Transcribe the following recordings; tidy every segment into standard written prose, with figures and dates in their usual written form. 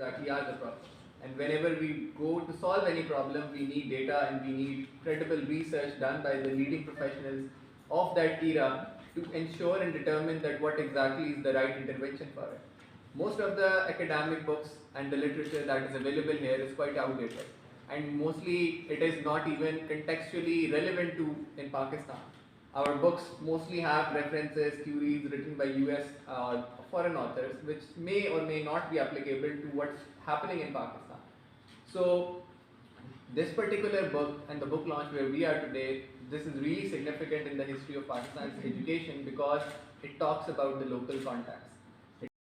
exactly are the problems. And whenever we go to solve any problem, we need data and we need credible research done by the leading professionals of that era to ensure and determine that what exactly is the right intervention for it. Most of the academic books and the literature that is available here is quite outdated, and mostly it is not even contextually relevant to in Pakistan. Our books mostly have references, theories written by US foreign authors, which may or may not be applicable to what's happening in Pakistan. So, this particular book and the book launch where we are today, this is really significant in the history of Pakistan's education because it talks about the local context.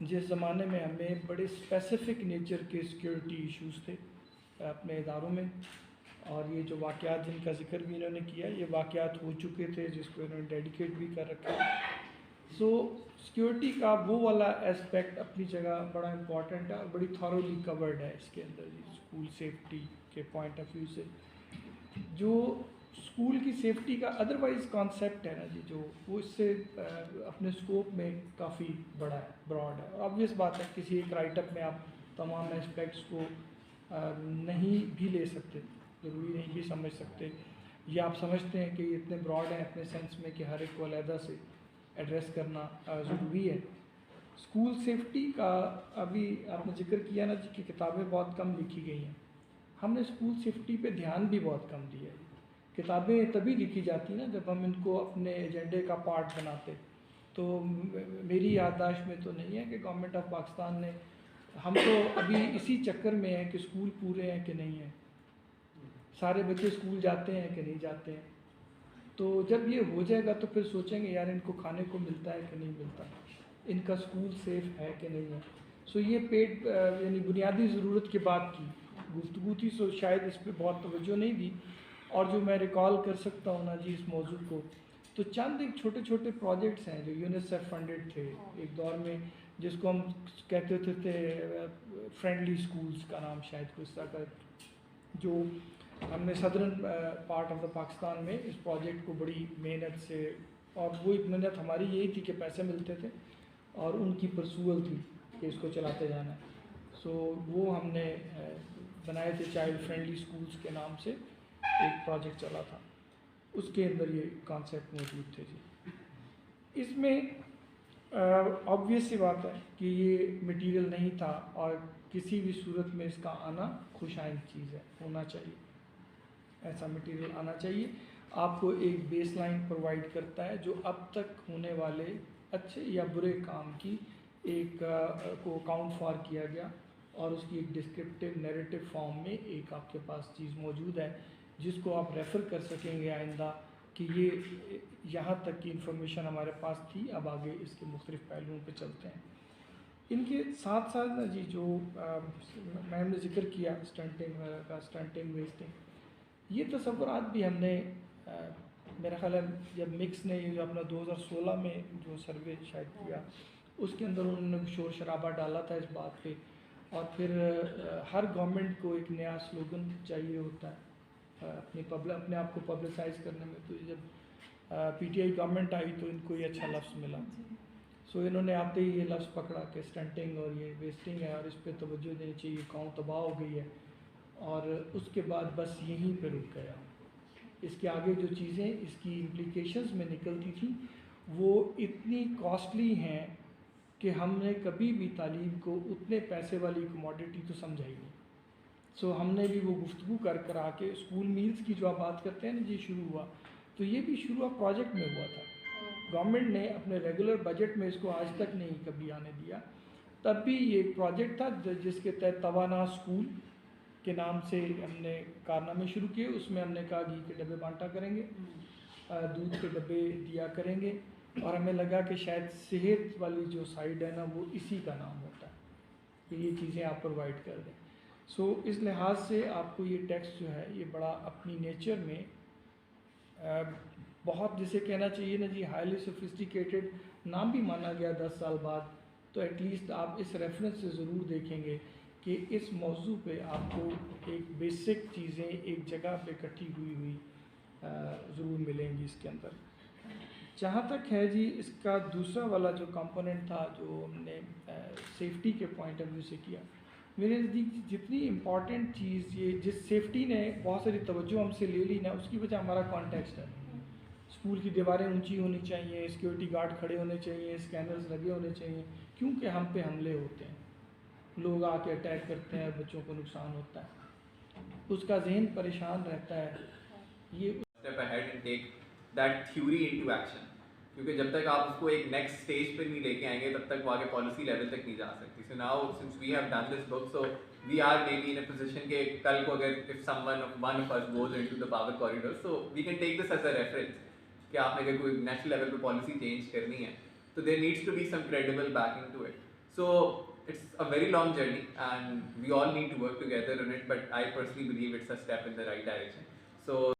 جس زمانے میں ہمیں بڑے specific nature کے security issues تھے اپنے اداروں میں، اور یہ جو واقعات جن کا ذکر بھی انہوں نے کیا یہ واقعات ہو چکے تھے جس کو انہوں نے ڈیڈیکیٹ بھی کر رکھا ہے. سو سیکیورٹی کا وہ والا اسپیکٹ اپنی جگہ بڑا امپورٹنٹ ہے اور بڑی تھورولی کورڈ ہے اس کے اندر جی اسکول سیفٹی کے پوائنٹ آف ویو سے. جو اسکول کی سیفٹی کا ادروائز کانسیپٹ ہے نا جی جو وہ اس سے اپنے اسکوپ میں کافی بڑا ہے، براڈ ہے. اور آبویس بات ہے کسی ایک رائٹ اپ میں آپ تمام اسپیکٹس کو نہیں بھی لے سکتے، ضروری نہیں بھی سمجھ سکتے، یا آپ سمجھتے ہیں کہ یہ اتنے براڈ ہیں اپنے سینس میں کہ ہر ایک کو علیحدہ سے ایڈریس کرنا ضروری ہے. اسکول سیفٹی کا ابھی آپ نے ذکر کیا نا جی کہ کتابیں بہت کم لکھی گئی ہیں. ہم نے اسکول سیفٹی پہ دھیان بھی بہت کم دیا ہے. کتابیں تبھی لکھی جاتی نا جب ہم ان کو اپنے ایجنڈے کا پارٹ بناتے. تو میری یادداشت میں تو نہیں ہے کہ گورنمنٹ آف پاکستان نے، ہم تو ابھی اسی چکر میں ہیں کہ اسکول پورے ہیں کہ نہیں ہیں، سارے بچے اسکول جاتے ہیں کہ نہیں جاتے ہیں. تو جب یہ ہو جائے گا تو پھر سوچیں گے یار ان کو کھانے کو ملتا ہے کہ نہیں ملتا، ان کا اسکول سیف ہے کہ نہیں ہے. سو یہ پیٹ یعنی بنیادی ضرورت کے بعد کی گفتگو تھی، سو شاید اس پہ بہت توجہ نہیں دی. اور جو میں ریکال کر سکتا ہوں نا جی اس موضوع کو، تو چند ایک چھوٹے چھوٹے پروجیکٹس ہیں جو یونیسیف فنڈڈ تھے ایک دور میں، جس کو ہم کہتے تھے فرینڈلی اسکولز کا نام شاید کوئی اس طرح کا، جو ہم نے صدرن پارٹ آف دا پاکستان میں اس پروجیکٹ کو بڑی محنت سے، اور وہ ایک محنت ہماری یہی تھی کہ پیسے ملتے تھے اور ان کی پرسول تھی کہ اس کو چلاتے جانا ہے. سو وہ ہم نے بنائے تھے چائلڈ فرینڈلی اسکولز کے نام سے ایک پروجیکٹ چلا تھا، اس کے اندر یہ کانسیپٹ موجود تھے جی. اس میں آبویس سی بات ہے کہ یہ مٹیریل نہیں تھا اور کسی بھی صورت میں اس کا آنا خوش آئند چیز ہے، ہونا چاہیے، ایسا مٹیریل آنا چاہیے. آپ کو ایک بیس لائن پرووائڈ کرتا ہے جو اب تک ہونے والے اچھے یا برے کام کی ایک کو اکاؤنٹ فار کیا گیا، اور اس کی ایک ڈسکرپٹیو نیریٹو فارم میں ایک آپ کے پاس چیز موجود ہے جس کو آپ ریفر کر سکیں گے آئندہ کہ یہ یہاں تک کی انفارمیشن ہمارے پاس تھی، اب آگے اس کے مختلف پہلوؤں پہ چلتے ہیں. ان کے ساتھ ساتھ نا جی جو میم نے ذکر کیا اسٹنٹنگ وغیرہ کا، اسٹنٹنگ ویسٹنگ، یہ تصورات بھی ہم نے میرا خیال ہے جب مکس نے یہ اپنا 2016 میں جو سروے شاید کیا اس کے اندر انہوں نے شور شرابہ ڈالا تھا اس بات پہ. اور پھر ہر گورنمنٹ کو ایک نیا سلوگن چاہیے ہوتا ہے اپنے آپ کو پبلسائز کرنے میں. تو جب پی ٹی آئی گورنمنٹ آئی تو ان کو یہ اچھا لفظ ملا، سو انہوں نے آتے ہی یہ لفظ پکڑا کہ اسٹنٹنگ اور یہ ویسٹنگ ہے اور اس پہ توجہ دینی چاہیے، قوم تباہ ہو گئی ہے. اور اس کے بعد بس یہیں پہ رک گیا. اس کے آگے جو چیزیں اس کی امپلیکیشنز میں نکلتی تھیں وہ اتنی کاسٹلی ہیں کہ ہم نے کبھی بھی تعلیم کو اتنے پیسے والی کموڈٹی تو سمجھا ہی نہیں. سو ہم نے بھی وہ گفتگو کر آ کے اسکول میلز کی جو آپ بات کرتے ہیں نا جی شروع ہوا، تو یہ بھی شروع پروجیکٹ میں ہوا تھا. گورنمنٹ نے اپنے ریگولر بجٹ میں اس کو آج تک نہیں کبھی آنے دیا. تب بھی یہ ایک پروجیکٹ تھا جس کے تحت توانا اسکول کے نام سے ہم نے کارنامے شروع کیے. اس میں ہم نے کہا گھی کے ڈبے بانٹا کریں گے، دودھ کے ڈبے دیا کریں گے، اور ہمیں لگا کہ شاید صحت والی جو سائڈ ہے نا وہ اسی کا نام ہوتا ہے کہ یہ چیزیں آپ پرووائڈ کر دیں. سو اس لحاظ سے آپ کو یہ ٹیکسٹ جو ہے یہ بڑا اپنی نیچر میں بہت جسے کہنا چاہیے نا جی ہائیلی سوفسٹیکیٹڈ نام بھی مانا گیا 10 سال بعد، تو ایٹ لیسٹ آپ اس ریفرنس سے ضرور دیکھیں گے کہ اس موضوع پہ آپ کو ایک بیسک چیزیں ایک جگہ پہ اکٹھی ہوئی ضرور ملیں گی اس کے اندر. جہاں تک ہے جی اس کا دوسرا والا جو کمپوننٹ تھا جو ہم نے سیفٹی کے پوائنٹ آف ویو سے کیا، میرے نزدیک جتنی امپورٹنٹ چیز یہ جس سیفٹی نے بہت ساری توجہ ہم سے لے لی نا اس کی وجہ ہمارا کانٹیکسٹ ہے. اسکول کی دیواریں اونچی ہونی چاہیے، سیکیورٹی گارڈ کھڑے ہونے چاہیے، اسکینرز لگے ہونے چاہیے، کیونکہ ہم پہ حملے ہوتے ہیں، لوگ آ کے اٹیک کرتے ہیں، بچوں کو نقصان ہوتا ہے، اس کا ذہن پریشان رہتا ہے. یہ step ahead and take that theory into action. کیونکہ جب تک آپ اس کو ایک نیکسٹ اسٹیج پہ نہیں لے کے آئیں گے تب تک وہ آگے پالیسی لیول تک نہیں جا سکتی. So now since we have done this book, so we are maybe in a position کہ کل کو اگر if someone one of us goes into the power corridor, so we can take this as a reference کہ آپ نے اگر کوئی national level پہ پالیسی چینج کرنی ہے تو there needs to be some credible backing to it. So it's a very long journey and we all need to work together on it, but I personally believe it's a step in the right direction. So